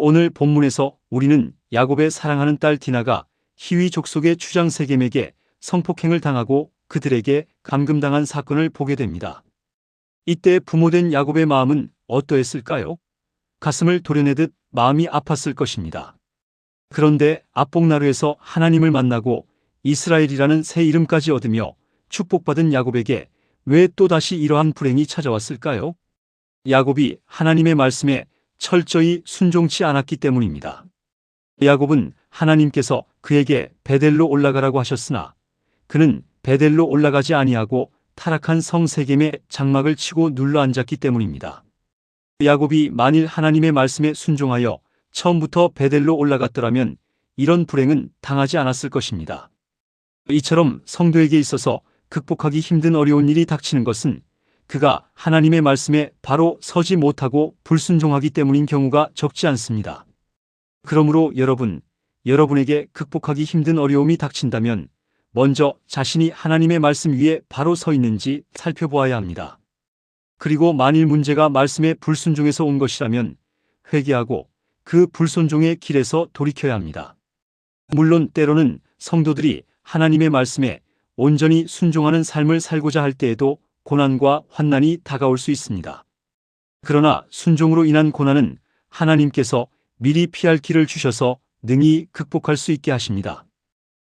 오늘 본문에서 우리는 야곱의 사랑하는 딸 디나가 히위 족속의 추장 세겜에게 성폭행을 당하고 그들에게 감금당한 사건을 보게 됩니다. 이때 부모된 야곱의 마음은 어떠했을까요? 가슴을 도려내듯 마음이 아팠을 것입니다. 그런데 압복나루에서 하나님을 만나고 이스라엘이라는 새 이름까지 얻으며 축복받은 야곱에게 왜 또다시 이러한 불행이 찾아왔을까요? 야곱이 하나님의 말씀에 철저히 순종치 않았기 때문입니다. 야곱은 하나님께서 그에게 베델로 올라가라고 하셨으나 그는 베델로 올라가지 아니하고 타락한 성 세겜의 장막을 치고 눌러앉았기 때문입니다. 야곱이 만일 하나님의 말씀에 순종하여 처음부터 베델로 올라갔더라면 이런 불행은 당하지 않았을 것입니다. 이처럼 성도에게 있어서 극복하기 힘든 어려운 일이 닥치는 것은 그가 하나님의 말씀에 바로 서지 못하고 불순종하기 때문인 경우가 적지 않습니다. 그러므로 여러분에게 극복하기 힘든 어려움이 닥친다면 먼저 자신이 하나님의 말씀 위에 바로 서 있는지 살펴보아야 합니다. 그리고 만일 문제가 말씀에 불순종해서 온 것이라면 회개하고 그 불순종의 길에서 돌이켜야 합니다. 물론 때로는 성도들이 하나님의 말씀에 온전히 순종하는 삶을 살고자 할 때에도 고난과 환난이 다가올 수 있습니다. 그러나 순종으로 인한 고난은 하나님께서 미리 피할 길을 주셔서 능히 극복할 수 있게 하십니다.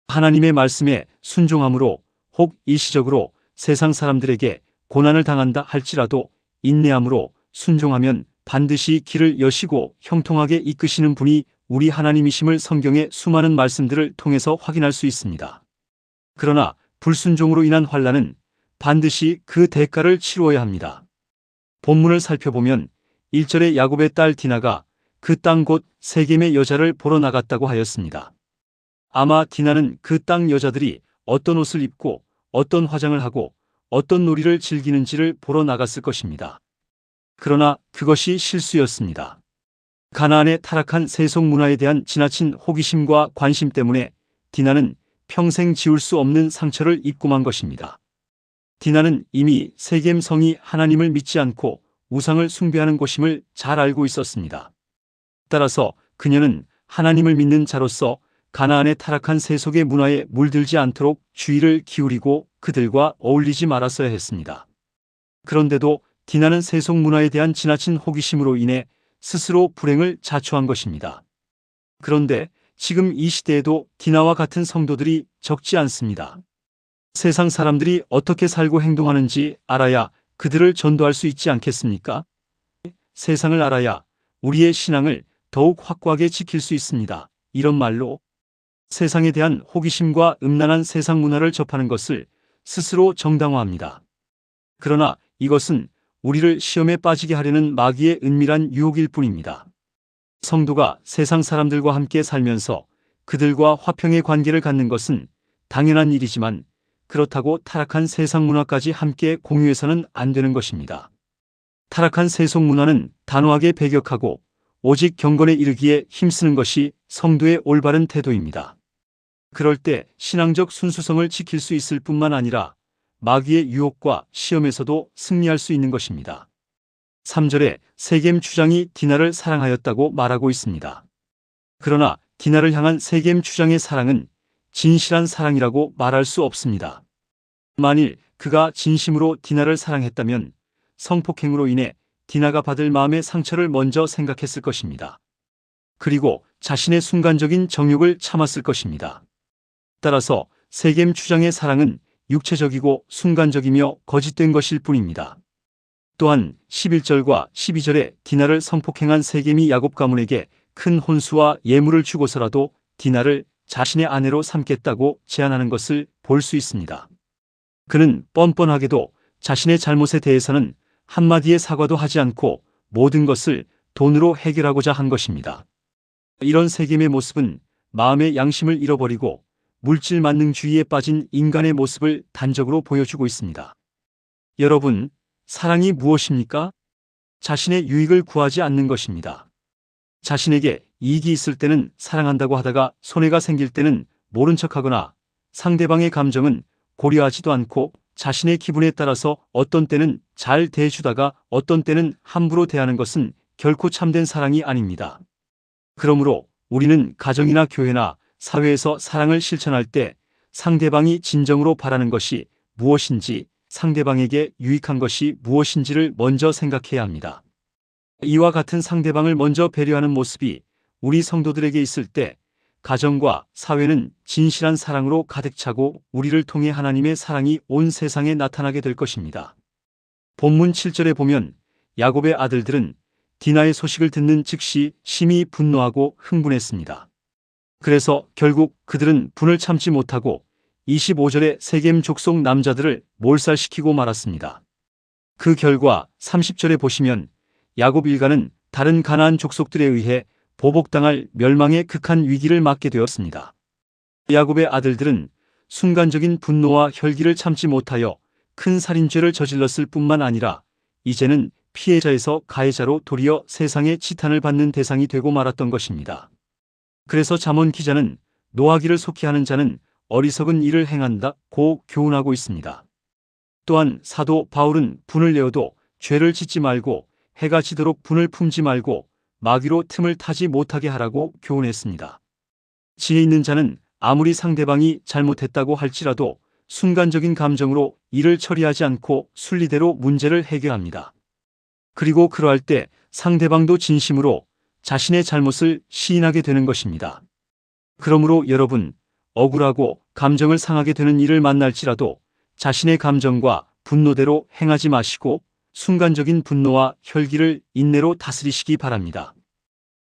하나님의 말씀에 순종함으로 혹 일시적으로 세상 사람들에게 고난을 당한다 할지라도 인내함으로 순종하면 반드시 길을 여시고 형통하게 이끄시는 분이 우리 하나님이심을 성경의 수많은 말씀들을 통해서 확인할 수 있습니다. 그러나 불순종으로 인한 환난은 반드시 그 대가를 치루어야 합니다. 본문을 살펴보면 1절에 야곱의 딸 디나가 그 땅 곧 세겜의 여자를 보러 나갔다고 하였습니다. 아마 디나는 그 땅 여자들이 어떤 옷을 입고 어떤 화장을 하고 어떤 놀이를 즐기는지를 보러 나갔을 것입니다. 그러나 그것이 실수였습니다. 가나안의 타락한 세속 문화에 대한 지나친 호기심과 관심 때문에 디나는 평생 지울 수 없는 상처를 입고 만 것입니다. 디나는 이미 세겜 성이 하나님을 믿지 않고 우상을 숭배하는 곳임을 잘 알고 있었습니다. 따라서 그녀는 하나님을 믿는 자로서 가나안의 타락한 세속의 문화에 물들지 않도록 주의를 기울이고 그들과 어울리지 말았어야 했습니다. 그런데도 디나는 세속 문화에 대한 지나친 호기심으로 인해 스스로 불행을 자초한 것입니다. 그런데 지금 이 시대에도 디나와 같은 성도들이 적지 않습니다. 세상 사람들이 어떻게 살고 행동하는지 알아야 그들을 전도할 수 있지 않겠습니까? 세상을 알아야 우리의 신앙을 더욱 확고하게 지킬 수 있습니다. 이런 말로 세상에 대한 호기심과 음란한 세상 문화를 접하는 것을 스스로 정당화합니다. 그러나 이것은 우리를 시험에 빠지게 하려는 마귀의 은밀한 유혹일 뿐입니다. 성도가 세상 사람들과 함께 살면서 그들과 화평의 관계를 갖는 것은 당연한 일이지만 그렇다고 타락한 세상 문화까지 함께 공유해서는 안 되는 것입니다. 타락한 세속 문화는 단호하게 배격하고 오직 경건에 이르기에 힘쓰는 것이 성도의 올바른 태도입니다. 그럴 때 신앙적 순수성을 지킬 수 있을 뿐만 아니라 마귀의 유혹과 시험에서도 승리할 수 있는 것입니다. 3절에 세겜 추장이 디나를 사랑하였다고 말하고 있습니다. 그러나 디나를 향한 세겜 추장의 사랑은 진실한 사랑이라고 말할 수 없습니다. 만일 그가 진심으로 디나를 사랑했다면 성폭행으로 인해 디나가 받을 마음의 상처를 먼저 생각했을 것입니다. 그리고 자신의 순간적인 정욕을 참았을 것입니다. 따라서 세겜 추장의 사랑은 육체적이고 순간적이며 거짓된 것일 뿐입니다. 또한 11절과 12절에 디나를 성폭행한 세겜이 야곱 가문에게 큰 혼수와 예물을 주고서라도 디나를 자신의 아내로 삼겠다고 제안하는 것을 볼 수 있습니다. 그는 뻔뻔하게도 자신의 잘못에 대해서는 한마디의 사과도 하지 않고 모든 것을 돈으로 해결하고자 한 것입니다. 이런 세겜의 모습은 마음의 양심을 잃어버리고 물질 만능주의에 빠진 인간의 모습을 단적으로 보여주고 있습니다. 여러분, 사랑이 무엇입니까? 자신의 유익을 구하지 않는 것입니다. 자신에게 이익이 있을 때는 사랑한다고 하다가 손해가 생길 때는 모른 척하거나 상대방의 감정은 고려하지도 않고 자신의 기분에 따라서 어떤 때는 잘 대해주다가 어떤 때는 함부로 대하는 것은 결코 참된 사랑이 아닙니다. 그러므로 우리는 가정이나 교회나 사회에서 사랑을 실천할 때 상대방이 진정으로 바라는 것이 무엇인지, 상대방에게 유익한 것이 무엇인지를 먼저 생각해야 합니다. 이와 같은 상대방을 먼저 배려하는 모습이 우리 성도들에게 있을 때 가정과 사회는 진실한 사랑으로 가득 차고 우리를 통해 하나님의 사랑이 온 세상에 나타나게 될 것입니다. 본문 7절에 보면 야곱의 아들들은 디나의 소식을 듣는 즉시 심히 분노하고 흥분했습니다. 그래서 결국 그들은 분을 참지 못하고 25절에 세겜 족속 남자들을 몰살시키고 말았습니다. 그 결과 30절에 보시면 야곱 일가는 다른 가나안 족속들에 의해 보복당할 멸망의 극한 위기를 맞게 되었습니다. 야곱의 아들들은 순간적인 분노와 혈기를 참지 못하여 큰 살인죄를 저질렀을 뿐만 아니라 이제는 피해자에서 가해자로 도리어 세상의 치탄을 받는 대상이 되고 말았던 것입니다. 그래서 잠언 기자는 노하기를 속히 하는 자는 어리석은 일을 행한다고 교훈하고 있습니다. 또한 사도 바울은 분을 내어도 죄를 짓지 말고 해가 지도록 분을 품지 말고 마귀로 틈을 타지 못하게 하라고 교훈했습니다. 지혜 있는 자는 아무리 상대방이 잘못했다고 할지라도 순간적인 감정으로 일을 처리하지 않고 순리대로 문제를 해결합니다. 그리고 그러할 때 상대방도 진심으로 자신의 잘못을 시인하게 되는 것입니다. 그러므로 여러분, 억울하고 감정을 상하게 되는 일을 만날지라도 자신의 감정과 분노대로 행하지 마시고 순간적인 분노와 혈기를 인내로 다스리시기 바랍니다.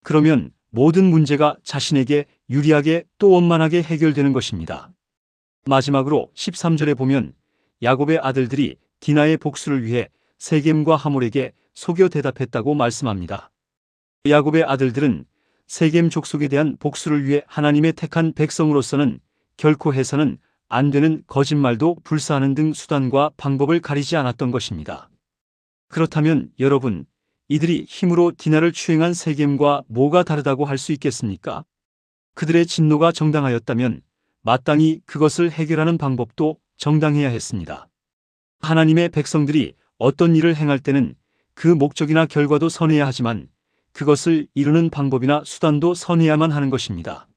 그러면 모든 문제가 자신에게 유리하게 또 원만하게 해결되는 것입니다. 마지막으로 13절에 보면 야곱의 아들들이 디나의 복수를 위해 세겜과 하몰에게 속여 대답했다고 말씀합니다. 야곱의 아들들은 세겜 족속에 대한 복수를 위해 하나님의 택한 백성으로서는 결코 해서는 안 되는 거짓말도 불사하는 등 수단과 방법을 가리지 않았던 것입니다. 그렇다면 여러분, 이들이 힘으로 디나를 추행한 세겜과 뭐가 다르다고 할 수 있겠습니까? 그들의 진노가 정당하였다면 마땅히 그것을 해결하는 방법도 정당해야 했습니다. 하나님의 백성들이 어떤 일을 행할 때는 그 목적이나 결과도 선해야 하지만 그것을 이루는 방법이나 수단도 선해야만 하는 것입니다.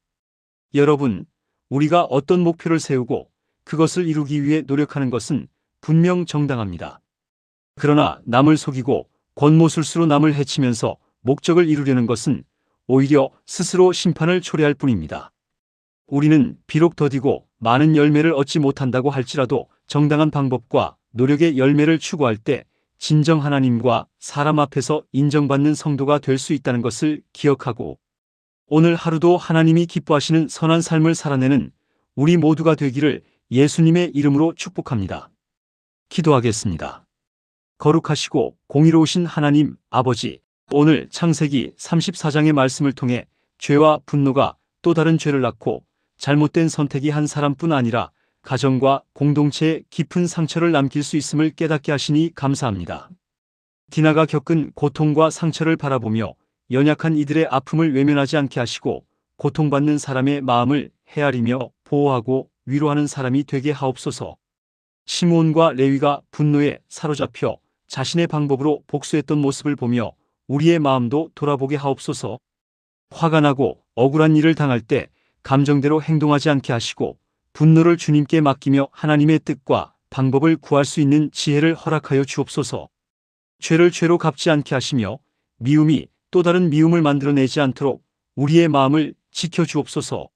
여러분, 우리가 어떤 목표를 세우고 그것을 이루기 위해 노력하는 것은 분명 정당합니다. 그러나 남을 속이고 권모술수로 남을 해치면서 목적을 이루려는 것은 오히려 스스로 심판을 초래할 뿐입니다. 우리는 비록 더디고 많은 열매를 얻지 못한다고 할지라도 정당한 방법과 노력의 열매를 추구할 때 진정 하나님과 사람 앞에서 인정받는 성도가 될 수 있다는 것을 기억하고 오늘 하루도 하나님이 기뻐하시는 선한 삶을 살아내는 우리 모두가 되기를 예수님의 이름으로 축복합니다. 기도하겠습니다. 거룩하시고 공의로우신 하나님 아버지, 오늘 창세기 34장의 말씀을 통해 죄와 분노가 또 다른 죄를 낳고 잘못된 선택이 한 사람뿐 아니라 가정과 공동체에 깊은 상처를 남길 수 있음을 깨닫게 하시니 감사합니다. 디나가 겪은 고통과 상처를 바라보며 연약한 이들의 아픔을 외면하지 않게 하시고 고통받는 사람의 마음을 헤아리며 보호하고 위로하는 사람이 되게 하옵소서. 시므온과 레위가 분노에 사로잡혀 자신의 방법으로 복수했던 모습을 보며 우리의 마음도 돌아보게 하옵소서. 화가 나고 억울한 일을 당할 때 감정대로 행동하지 않게 하시고 분노를 주님께 맡기며 하나님의 뜻과 방법을 구할 수 있는 지혜를 허락하여 주옵소서. 죄를 죄로 갚지 않게 하시며 미움이 또 다른 미움을 만들어내지 않도록 우리의 마음을 지켜주옵소서.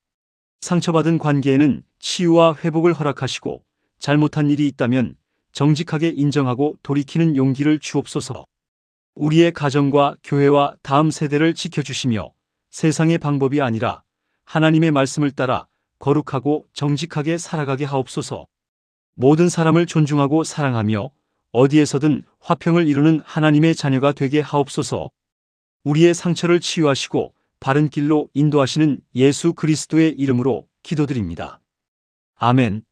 상처받은 관계에는 치유와 회복을 허락하시고 잘못한 일이 있다면 정직하게 인정하고 돌이키는 용기를 주옵소서. 우리의 가정과 교회와 다음 세대를 지켜주시며 세상의 방법이 아니라 하나님의 말씀을 따라 거룩하고 정직하게 살아가게 하옵소서. 모든 사람을 존중하고 사랑하며 어디에서든 화평을 이루는 하나님의 자녀가 되게 하옵소서. 우리의 상처를 치유하시고 바른 길로 인도하시는 예수 그리스도의 이름으로 기도드립니다. 아멘.